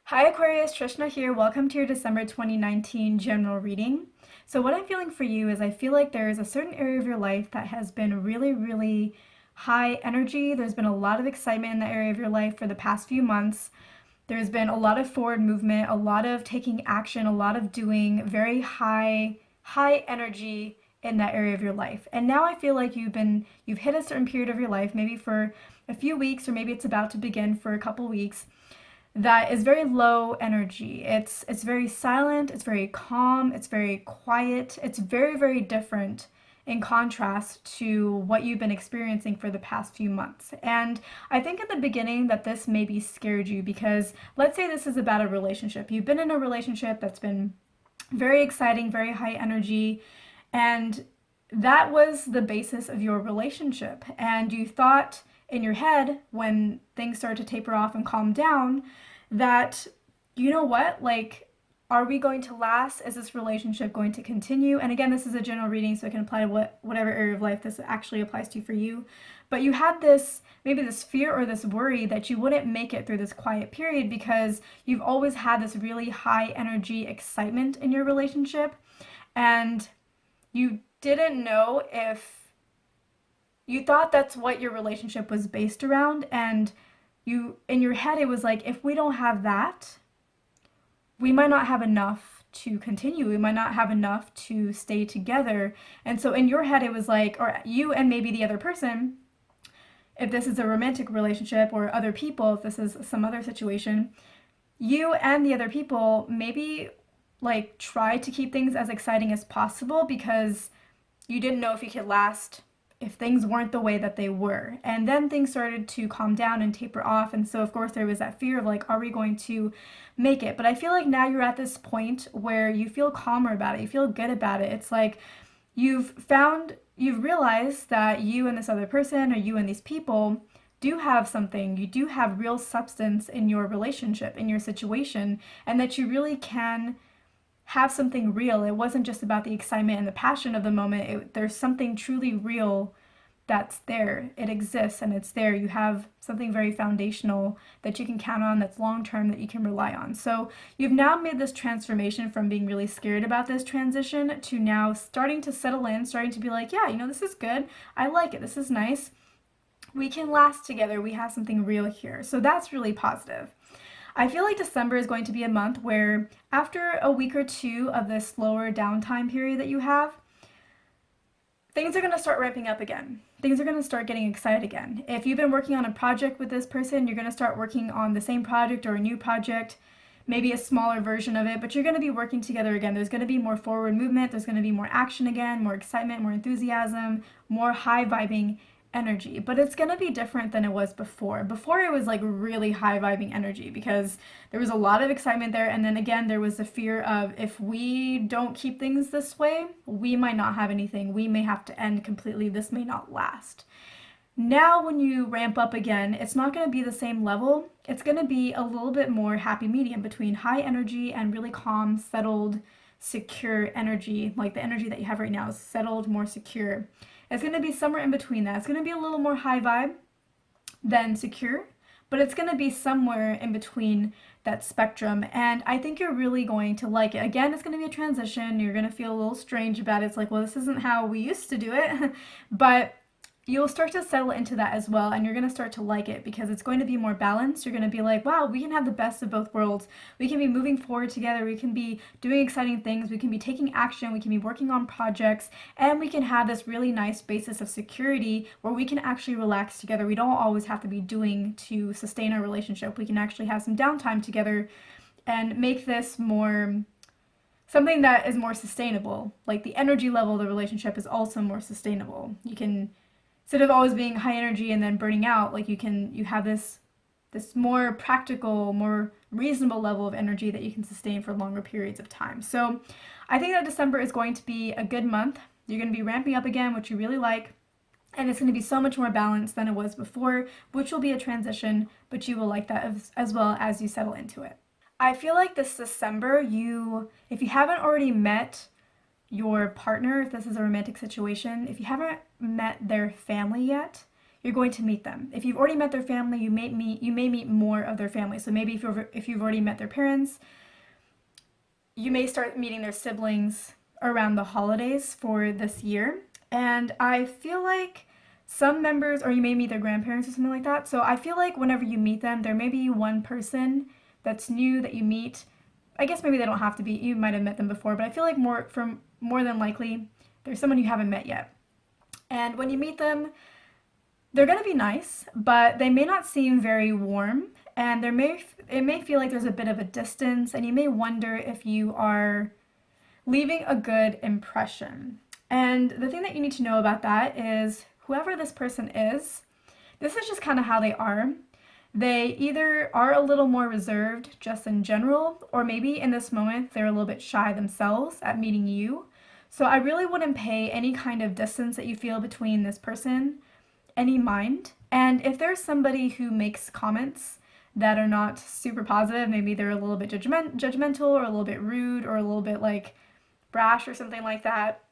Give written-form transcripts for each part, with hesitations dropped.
Hi Aquarius, Trishna here. Welcome to your December 2019 general reading. So what I'm feeling for you is I feel like there is a certain area of your life that has been really high energy. There's been a lot of excitement in that area of your life for the past few months. There's been a lot of forward movement, a lot of taking action, a lot of doing very high energy in that area of your life. And now I feel like you've hit a certain period of your life, maybe for a few weeks or maybe it's about to begin for a couple weeks that is very low energy. It's very silent, it's very calm, it's very quiet. It's very different in contrast to what you've been experiencing for the past few months. And I think at the beginning that this maybe scared you because let's say this is about a relationship. You've been in a relationship that's been very exciting, very high energy, and that was the basis of your relationship. And you thought in your head when things started to taper off and calm down that, you know what, like, are we going to last? Is this relationship going to continue? And again, this is a general reading, so it can apply to whatever area of life this actually applies to for you. But you had this, maybe this fear or this worry that you wouldn't make it through this quiet period because you've always had this really high energy excitement in your relationship. And you didn't know if you thought that's what your relationship was based around. And you, in your head, it was like, if we don't have that, we might not have enough to continue. We might not have enough to stay together. And so in your head, it was like, or you and maybe the other person, if this is a romantic relationship or other people, if this is some other situation, you and the other people maybe like try to keep things as exciting as possible because you didn't know if you could last if things weren't the way that they were. And then things started to calm down and taper off. And so, of course, there was that fear of like, are we going to make it? But I feel like now you're at this point where you feel calmer about it. You feel good about it. It's like you've realized that you and this other person or you and these people do have something. You do have real substance in your relationship, in your situation, and that you really can have something real. It wasn't just about the excitement and the passion of the moment. There's something truly real that's there. It exists and it's there. You have something very foundational that you can count on, that's long term, that you can rely on. So you've now made this transformation from being really scared about this transition to now starting to settle in, starting to be like, yeah, this is good. I like it. This is nice. We can last together. We have something real here. So that's really positive. I feel like December is going to be a month where, after a week or two of this slower downtime period that you have, things are going to start ramping up again. Things are going to start getting excited again. If you've been working on a project with this person, you're going to start working on the same project or a new project, maybe a smaller version of it, but you're going to be working together again. There's going to be more forward movement, there's going to be more action again, more excitement, more enthusiasm, more high vibing energy, but it's going to be different than it was before. Before it was like really high vibing energy because there was a lot of excitement there, and then again there was the fear of if we don't keep things this way, we might not have anything. We may have to end completely. This may not last. Now when you ramp up again, it's not going to be the same level. It's going to be a little bit more happy medium between high energy and really calm, settled, secure energy. Like the energy that you have right now is settled, more secure. It's going to be somewhere in between that. It's going to be a little more high vibe than secure, but it's going to be somewhere in between that spectrum. And I think you're really going to like it. Again, it's going to be a transition. You're going to feel a little strange about it. It's like, well, this isn't how we used to do it. But you'll start to settle into that as well, and you're going to start to like it because it's going to be more balanced. You're going to be like, wow, we can have the best of both worlds. We can be moving forward together. We can be doing exciting things. We can be taking action. We can be working on projects, and we can have this really nice basis of security where we can actually relax together. We don't always have to be doing to sustain our relationship. We can actually have some downtime together and make this more something that is more sustainable. Like the energy level of the relationship is also more sustainable. You can, instead of always being high energy and then burning out, like you have this more practical, more reasonable level of energy that you can sustain for longer periods of time. So I think that December is going to be a good month. You're going to be ramping up again, which you really like, and it's going to be so much more balanced than it was before, which will be a transition, but you will like that as well as you settle into it. I feel like this December, if you haven't already met your partner, if this is a romantic situation, if you haven't met their family yet, you're going to meet them. If you've already met their family, you may meet more of their family. So maybe if you've already met their parents, you may start meeting their siblings around the holidays for this year. And I feel like some members, or you may meet their grandparents or something like that. So I feel like whenever you meet them, there may be one person that's new that you meet. I guess maybe they don't have to be, you might have met them before, but I feel like more than likely, there's someone you haven't met yet. And when you meet them, they're going to be nice, but they may not seem very warm, and it may feel like there's a bit of a distance, and you may wonder if you are leaving a good impression. And the thing that you need to know about that is whoever this person is, this is just kind of how they are. They either are a little more reserved just in general, or maybe in this moment they're a little bit shy themselves at meeting you. So I really wouldn't pay any kind of distance that you feel between this person any mind. And if there's somebody who makes comments that are not super positive, maybe they're a little bit judgmental or a little bit rude or a little bit like brash or something like that,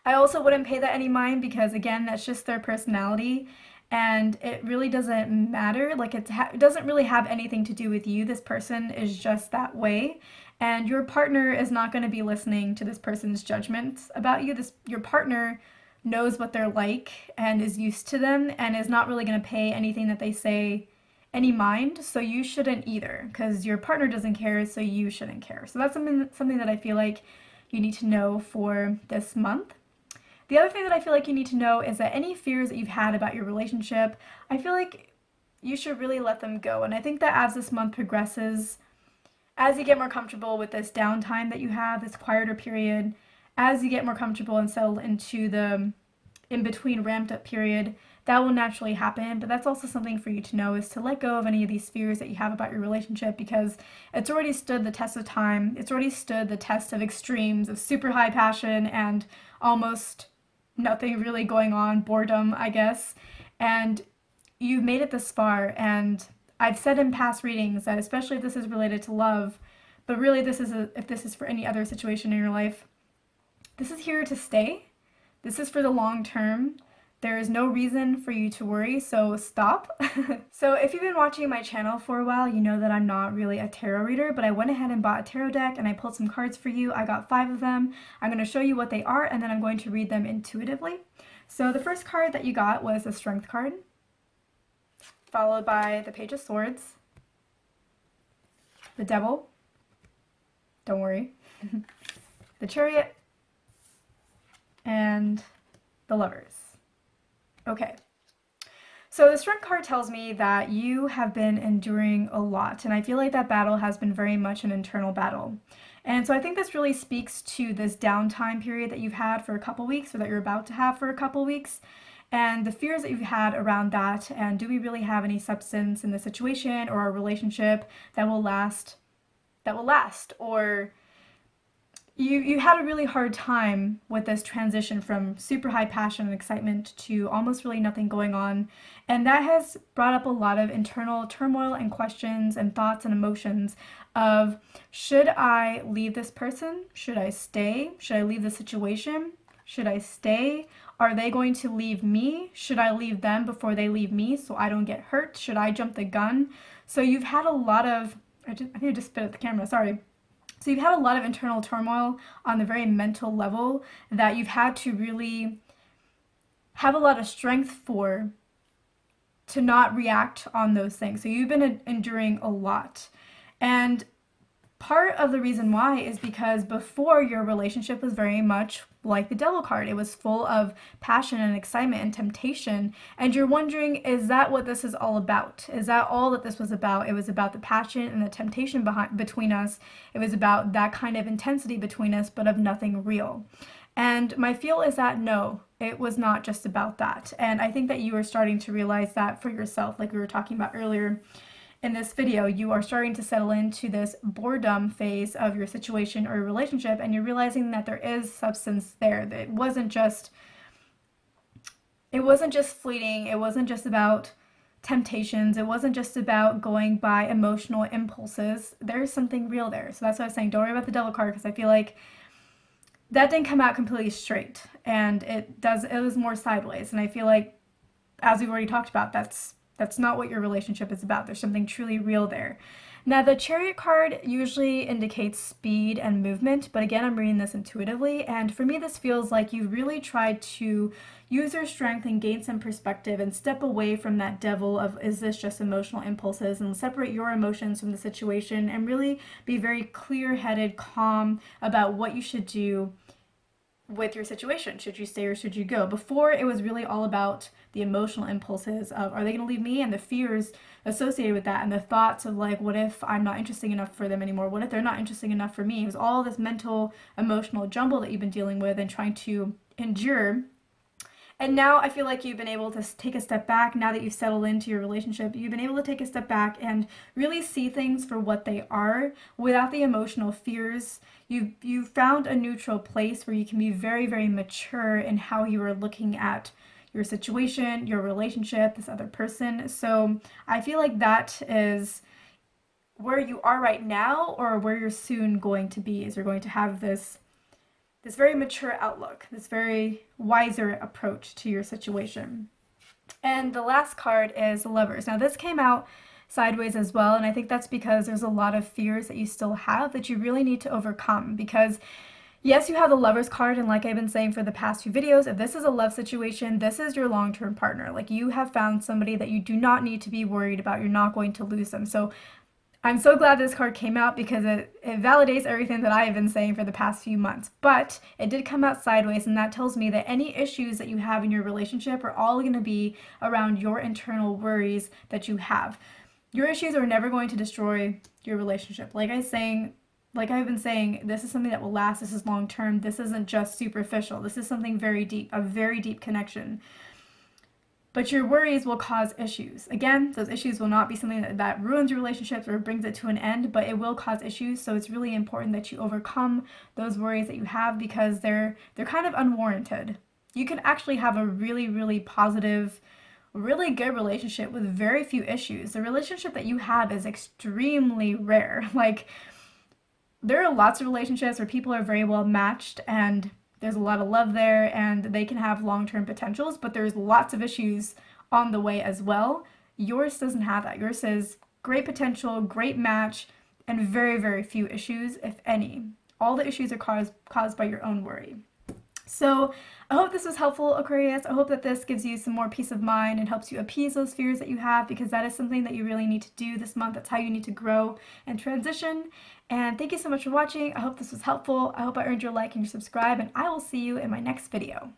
I also wouldn't pay that any mind, because again, that's just their personality and it really doesn't matter. Like it doesn't really have anything to do with you. This person is just that way, and your partner is not going to be listening to this person's judgments about you. Your partner knows what they're like and is used to them and is not really going to pay anything that they say any mind. So you shouldn't either, because your partner doesn't care, so you shouldn't care. So that's something that I feel like you need to know for this month. The other thing that I feel like you need to know is that any fears that you've had about your relationship, I feel like you should really let them go. And I think that as this month progresses, as you get more comfortable with this downtime that you have, this quieter period, as you get more comfortable and settle into the in-between ramped up period, that will naturally happen. But that's also something for you to know, is to let go of any of these fears that you have about your relationship, because it's already stood the test of time. It's already stood the test of extremes of super high passion and almost nothing really going on, boredom, I guess. And you've made it this far. And I've said in past readings that, especially if this is related to love, but really if this is for any other situation in your life, this is here to stay. This is for the long term. There is no reason for you to worry, so stop. So if you've been watching my channel for a while, you know that I'm not really a tarot reader, but I went ahead and bought a tarot deck and I pulled some cards for you. I got 5 of them. I'm going to show you what they are, and then I'm going to read them intuitively. So the first card that you got was a Strength card, followed by the Page of Swords, the Devil, don't worry, the Chariot, and the Lovers. Okay, so the Strength card tells me that you have been enduring a lot, and I feel like that battle has been very much an internal battle. And so I think this really speaks to this downtime period that you've had for a couple weeks, or that you're about to have for a couple weeks, and the fears that you've had around that, and do we really have any substance in the situation or a relationship that will last, or you had a really hard time with this transition from super high passion and excitement to almost really nothing going on. And that has brought up a lot of internal turmoil and questions and thoughts and emotions of, should I leave this person? Should I stay? Should I leave the situation? Should I stay? Are they going to leave me? Should I leave them before they leave me so I don't get hurt? Should I jump the gun? So you've had a lot of, I think I just spit at the camera, sorry. So you've had a lot of internal turmoil on the very mental level that you've had to really have a lot of strength to not react on those things. So you've been enduring a lot. And part of the reason why is because before, your relationship was very much like the Devil card. It was full of passion and excitement and temptation. And you're wondering, is that what this is all about? Is that all that this was about? It was about the passion and the temptation between us. It was about that kind of intensity between us, but of nothing real. And my feel is that no, it was not just about that. And I think that you are starting to realize that for yourself, like we were talking about earlier. In this video, you are starting to settle into this boredom phase of your situation or your relationship, and you're realizing that there is substance there. That it wasn't just fleeting. It wasn't just about temptations. It wasn't just about going by emotional impulses. There's something real there. So that's why I was saying, don't worry about the Devil card, because I feel like that didn't come out completely straight, and it was more sideways. And I feel like as we've already talked about, that's not what your relationship is about. There's something truly real there. Now, the Chariot card usually indicates speed and movement, but again, I'm reading this intuitively, and for me, this feels like you really tried to use your strength and gain some perspective and step away from that devil of, is this just emotional impulses, and separate your emotions from the situation and really be very clear headed, calm about what you should do with your situation. Should you stay or should you go? Before, it was really all about the emotional impulses of, are they going to leave me, and the fears associated with that, and the thoughts of like, what if I'm not interesting enough for them anymore? What if they're not interesting enough for me? It was all this mental, emotional jumble that you've been dealing with and trying to endure. And now I feel like you've been able to take a step back. Now that you've settled into your relationship, you've been able to take a step back and really see things for what they are without the emotional fears. You've found a neutral place where you can be very, very mature in how you are looking at your situation, your relationship, this other person. So I feel like that is where you are right now, or where you're soon going to be, is you're going to have this very mature outlook, this very wiser approach to your situation. And the last card is Lovers. Now, this came out sideways as well, and I think that's because there's a lot of fears that you still have that you really need to overcome. Because yes, you have the Lovers card, and like I've been saying for the past few videos, if this is a love situation, this is your long-term partner. Like, you have found somebody that you do not need to be worried about. You're not going to lose them. So I'm so glad this card came out, because it validates everything that I have been saying for the past few months. But it did come out sideways, and that tells me that any issues that you have in your relationship are all going to be around your internal worries that you have. Your issues are never going to destroy your relationship. Like I've been saying, this is something that will last. This is long term. This isn't just superficial. This is something very deep, a very deep connection. But your worries will cause issues. Again, those issues will not be something that ruins your relationships or brings it to an end, but it will cause issues. So it's really important that you overcome those worries that you have, because they're kind of unwarranted. You can actually have a really, really positive, really good relationship with very few issues. The relationship that you have is extremely rare. Like, there are lots of relationships where people are very well matched and there's a lot of love there and they can have long-term potentials, but there's lots of issues on the way as well. Yours doesn't have that. Yours says great potential, great match, and very, very few issues, if any. All the issues are caused by your own worry. So I hope this was helpful, Aquarius. I hope that this gives you some more peace of mind and helps you appease those fears that you have, because that is something that you really need to do this month. That's how you need to grow and transition. And thank you so much for watching. I hope this was helpful. I hope I earned your like and your subscribe, and I will see you in my next video.